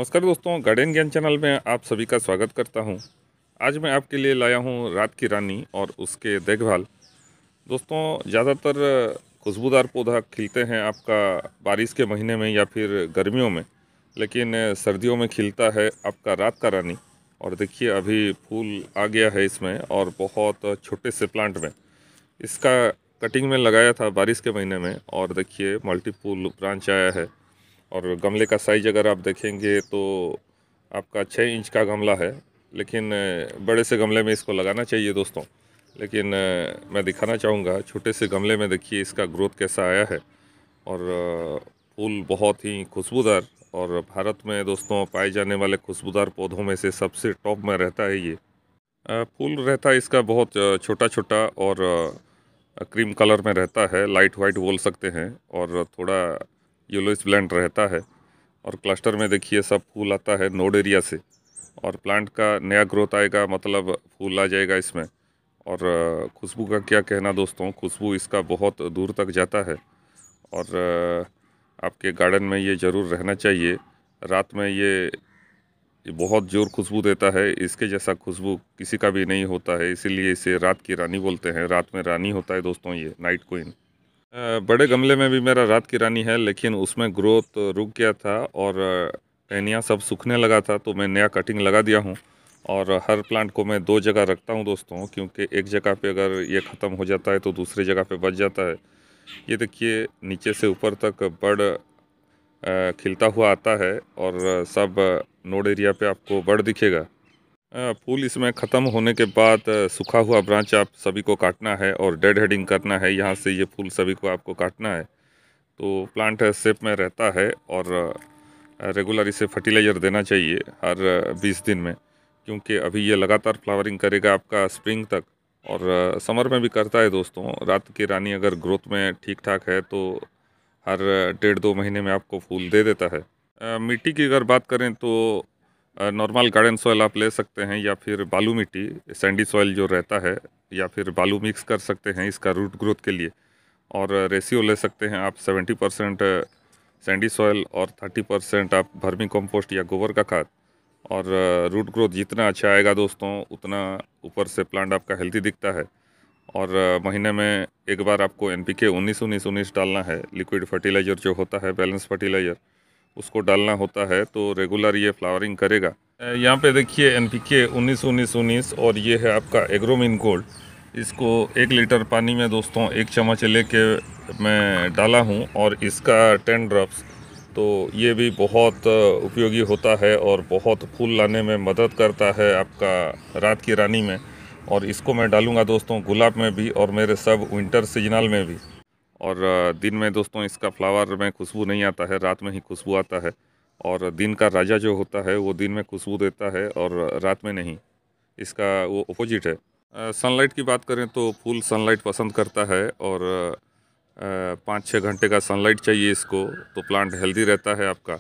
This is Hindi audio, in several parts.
नमस्कार दोस्तों, गार्डन ज्ञान चैनल में आप सभी का स्वागत करता हूं। आज मैं आपके लिए लाया हूं रात की रानी और उसके देखभाल। दोस्तों, ज़्यादातर खुशबूदार पौधा खिलते हैं आपका बारिश के महीने में या फिर गर्मियों में, लेकिन सर्दियों में खिलता है आपका रात का रानी। और देखिए, अभी फूल आ गया है इसमें और बहुत छोटे से प्लांट में। इसका कटिंग में लगाया था बारिश के महीने में और देखिए मल्टीपुल ब्रांच आया है। और गमले का साइज अगर आप देखेंगे तो आपका 6 इंच का गमला है, लेकिन बड़े से गमले में इसको लगाना चाहिए दोस्तों। लेकिन मैं दिखाना चाहूँगा छोटे से गमले में देखिए इसका ग्रोथ कैसा आया है। और फूल बहुत ही खुशबूदार, और भारत में दोस्तों पाए जाने वाले खुशबूदार पौधों में से सबसे टॉप में रहता है ये। फूल रहता है इसका बहुत छोटा छोटा और क्रीम कलर में रहता है, लाइट वाइट बोल सकते हैं, और थोड़ा येलोइश ब्लेंड रहता है। और क्लस्टर में देखिए सब फूल आता है नोड एरिया से, और प्लांट का नया ग्रोथ आएगा मतलब फूल आ जाएगा इसमें। और खुशबू का क्या कहना दोस्तों, खुशबू इसका बहुत दूर तक जाता है। और आपके गार्डन में ये ज़रूर रहना चाहिए। रात में ये बहुत ज़ोर खुशबू देता है, इसके जैसा खुशबू किसी का भी नहीं होता है, इसीलिए इसे रात की रानी बोलते हैं। रात में रानी होता है दोस्तों, ये नाइट क्वीन। बड़े गमले में भी मेरा रात की रानी है, लेकिन उसमें ग्रोथ रुक गया था और टहनियाँ सब सूखने लगा था, तो मैं नया कटिंग लगा दिया हूँ। और हर प्लांट को मैं 2 जगह रखता हूँ दोस्तों, क्योंकि एक जगह पे अगर ये ख़त्म हो जाता है तो दूसरी जगह पे बच जाता है। ये देखिए नीचे से ऊपर तक बड़ खिलता हुआ आता है, और सब नोड एरिया पे आपको बड़ दिखेगा। फूल इसमें ख़त्म होने के बाद सूखा हुआ ब्रांच आप सभी को काटना है और डेड हेडिंग करना है। यहाँ से ये फूल सभी को आपको काटना है, तो प्लांट शेप में रहता है। और रेगुलर इसे फर्टिलाइज़र देना चाहिए हर 20 दिन में, क्योंकि अभी ये लगातार फ्लावरिंग करेगा आपका स्प्रिंग तक, और समर में भी करता है दोस्तों। रात की रानी अगर ग्रोथ में ठीक ठाक है तो हर 1.5-2 महीने में आपको फूल दे देता है। मिट्टी की अगर बात करें तो नॉर्मल गार्डन सॉइल आप ले सकते हैं, या फिर बालू मिट्टी, सैंडी सॉइल जो रहता है, या फिर बालू मिक्स कर सकते हैं इसका रूट ग्रोथ के लिए। और रेशियो ले सकते हैं आप 70% सैंडी सॉइल और 30% आप वर्मी कंपोस्ट या गोबर का खाद। और रूट ग्रोथ जितना अच्छा आएगा दोस्तों, उतना ऊपर से प्लांट आपका हेल्दी दिखता है। और महीने में एक बार आपको NPK 19-19-19 डालना है, लिक्विड फर्टिलाइज़र जो होता है, बैलेंस फर्टिलाइज़र, उसको डालना होता है, तो रेगुलर ये फ्लावरिंग करेगा। यहाँ पे देखिए NPK 19-19-19, और ये है आपका एग्रोमिन गोल्ड। इसको 1 लीटर पानी में दोस्तों 1 चम्मच लेके मैं डाला हूँ, और इसका 10 ड्रॉप्स। तो ये भी बहुत उपयोगी होता है और बहुत फूल लाने में मदद करता है आपका रात की रानी में। और इसको मैं डालूंगा दोस्तों गुलाब में भी, और मेरे सब विंटर सीजनल में भी। और दिन में दोस्तों इसका फ्लावर में खुशबू नहीं आता है, रात में ही खुशबू आता है। और दिन का राजा जो होता है वो दिन में खुशबू देता है और रात में नहीं, इसका वो अपोजिट है। सनलाइट की बात करें तो फूल सनलाइट पसंद करता है, और 5-6 घंटे का सनलाइट चाहिए इसको, तो प्लांट हेल्दी रहता है आपका।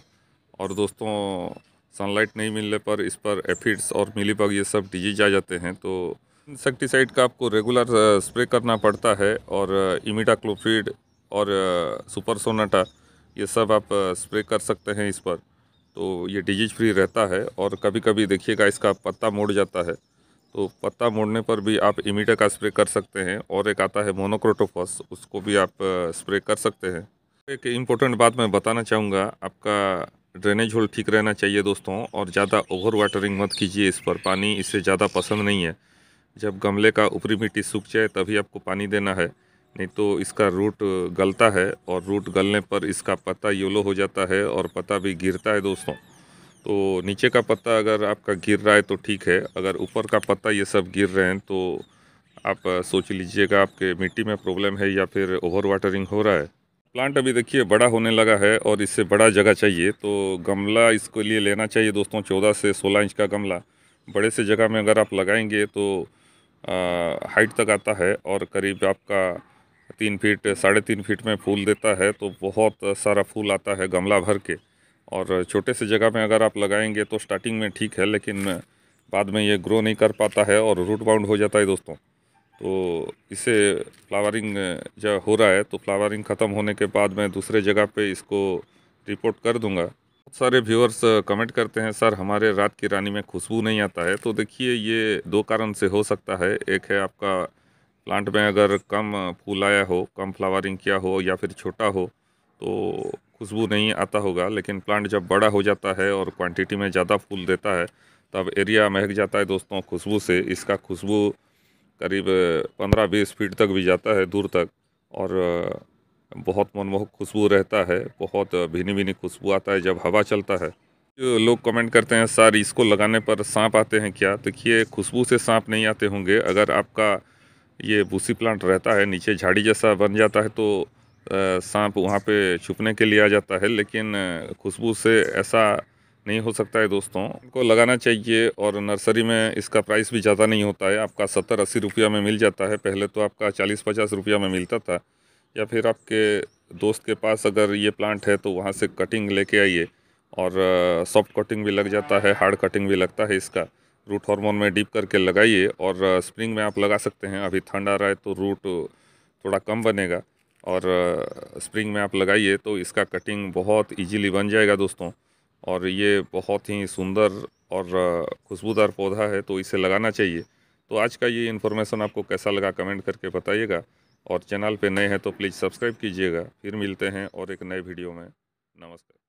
और दोस्तों, सनलाइट नहीं मिलने पर इस पर एफिड्स और मिलीबग ये सब डिजीज आ जाते हैं, तो इंसेक्टिसाइड का आपको रेगुलर स्प्रे करना पड़ता है। और इमिडाक्लोप्रिड और सुपर सोनाटा ये सब आप स्प्रे कर सकते हैं इस पर, तो ये डिजीज फ्री रहता है। और कभी कभी देखिएगा इसका पत्ता मुड़ जाता है, तो पत्ता मुड़ने पर भी आप इमिडा का स्प्रे कर सकते हैं। और एक आता है मोनोक्रोटोफॉस, उसको भी आप स्प्रे कर सकते हैं। एक इम्पोर्टेंट बात मैं बताना चाहूँगा, आपका ड्रेनेज होल ठीक रहना चाहिए दोस्तों, और ज़्यादा ओवर वाटरिंग मत कीजिए इस पर, पानी इससे ज़्यादा पसंद नहीं है। जब गमले का ऊपरी मिट्टी सूख जाए तभी आपको पानी देना है, नहीं तो इसका रूट गलता है, और रूट गलने पर इसका पत्ता येलो हो जाता है और पत्ता भी गिरता है दोस्तों। तो नीचे का पत्ता अगर आपका गिर रहा है तो ठीक है, अगर ऊपर का पत्ता ये सब गिर रहे हैं तो आप सोच लीजिएगा आपके मिट्टी में प्रॉब्लम है या फिर ओवर वाटरिंग हो रहा है। प्लांट अभी देखिए बड़ा होने लगा है और इससे बड़ा जगह चाहिए, तो गमला इसके लिए लेना चाहिए दोस्तों 14 से 16 इंच का गमला। बड़े से जगह में अगर आप लगाएंगे तो हाइट तक आता है, और करीब आपका 3 फीट 3.5 फीट में फूल देता है, तो बहुत सारा फूल आता है गमला भर के। और छोटे से जगह में अगर आप लगाएंगे तो स्टार्टिंग में ठीक है, लेकिन बाद में ये ग्रो नहीं कर पाता है और रूट बाउंड हो जाता है दोस्तों। तो इसे फ्लावरिंग जब हो रहा है तो फ्लावरिंग ख़त्म होने के बाद मैं दूसरे जगह पे इसको रिपोर्ट कर दूंगा, बहुत सारे व्यूअर्स कमेंट करते हैं, सर हमारे रात की रानी में खुशबू नहीं आता है। तो देखिए, ये दो कारण से हो सकता है। एक है आपका प्लांट में अगर कम फूल आया हो, कम फ्लावरिंग किया हो या फिर छोटा हो तो खुशबू नहीं आता होगा। लेकिन प्लांट जब बड़ा हो जाता है और क्वांटिटी में ज़्यादा फूल देता है तब एरिया महक जाता है दोस्तों खुशबू से। इसका खुशबू करीब 15-20 फीट तक भी जाता है, दूर तक। और बहुत मनमोहक खुशबू रहता है, बहुत भीनी भीनी खुशबू आता है जब हवा चलता है। जो लोग कमेंट करते हैं, सर इसको लगाने पर सांप आते हैं क्या? देखिए, खुशबू से सांप नहीं आते होंगे। अगर आपका ये बूसी प्लांट रहता है, नीचे झाड़ी जैसा बन जाता है तो सांप वहाँ पे छुपने के लिए आ जाता है। लेकिन खुशबू से ऐसा नहीं हो सकता है दोस्तों। इनको लगाना चाहिए। और नर्सरी में इसका प्राइस भी ज़्यादा नहीं होता है, आपका 70-80 रुपया में मिल जाता है। पहले तो आपका 40-50 रुपया में मिलता था। या फिर आपके दोस्त के पास अगर ये प्लांट है तो वहाँ से कटिंग लेके आइए। और सॉफ्ट कटिंग भी लग जाता है, हार्ड कटिंग भी लगता है इसका। रूट हार्मोन में डीप करके लगाइए। और स्प्रिंग में आप लगा सकते हैं, अभी ठंड आ रहा है तो रूट थोड़ा कम बनेगा। और स्प्रिंग में आप लगाइए तो इसका कटिंग बहुत इजीली बन जाएगा दोस्तों। और ये बहुत ही सुंदर और खुशबूदार पौधा है, तो इसे लगाना चाहिए। तो आज का ये इन्फॉर्मेशन आपको कैसा लगा कमेंट करके बताइएगा। और चैनल पे नए हैं तो प्लीज़ सब्सक्राइब कीजिएगा। फिर मिलते हैं और एक नए वीडियो में। नमस्कार।